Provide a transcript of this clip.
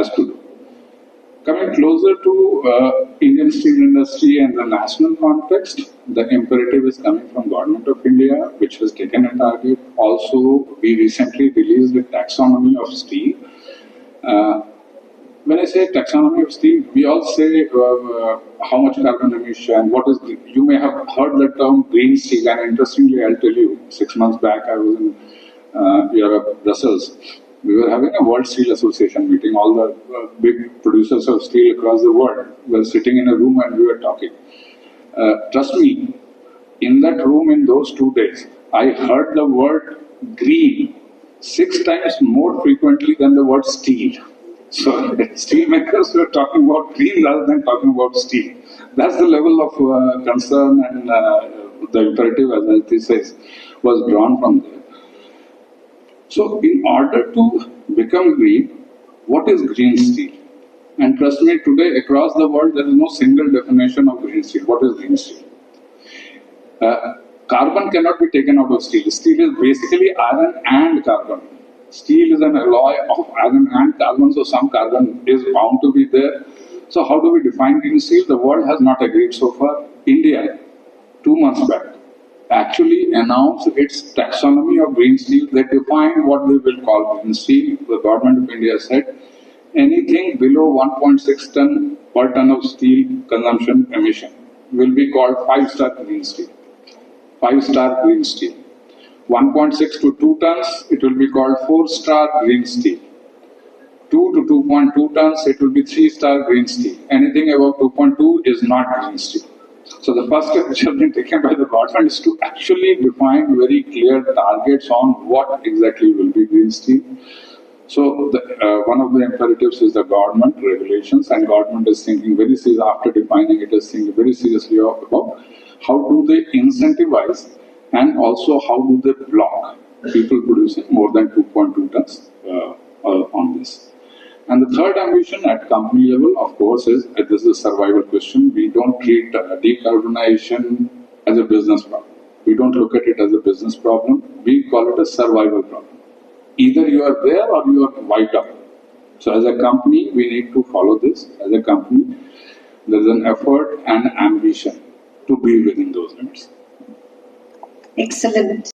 has to do. Coming closer to Indian steel industry and the national context, the imperative is coming from Government of India, which has taken a target. Also, we recently released the taxonomy of steel. When I say taxonomy of steel, we all say how much carbon emission, what is, you may have heard the term green steel, and interestingly, I'll tell you, 6 months back I was in Europe, Brussels. We were having a World Steel Association meeting. All the big producers of steel across the world were sitting in a room and we were talking. Trust me, in that room in those 2 days, I heard the word green 6 times more frequently than the word steel. So steel makers were talking about green rather than talking about steel. That's the level of concern and the imperative, as Aditi says, was drawn from there. So in order to become green, what is green steel? And trust me, today across the world there is no single definition of green steel. What is green steel? Carbon cannot be taken out of steel. Steel is basically iron and carbon. Steel is an alloy of iron and carbon, so some carbon is bound to be there. So how do we define green steel? The world has not agreed so far. India, 2 months back, actually announced its taxonomy of green steel. They defined what they will call green steel. The Government of India said anything below 1.6 ton per ton of steel consumption emission will be called 5-star green steel. 5-star green steel. 1.6 to 2 tons, it will be called 4-star green steel. 2 to 2.2 tons, it will be 3-star green steel. Anything above 2.2 is not green steel. So the first step which has been taken by the government is to actually define very clear targets on what exactly will be green steel. So one of the imperatives is the government regulations, and government is thinking very seriously, after defining it, is thinking very seriously about how do they incentivize and also how do they block people producing more than 2.2 tons on this. And the third ambition at company level, of course, is this is a survival question. We don't treat decarbonization as a business problem. We don't look at it as a business problem. We call it a survival problem. Either you are there or you are wiped out. So as a company, we need to follow this. As a company, there is an effort and ambition to be within those limits. Excellent.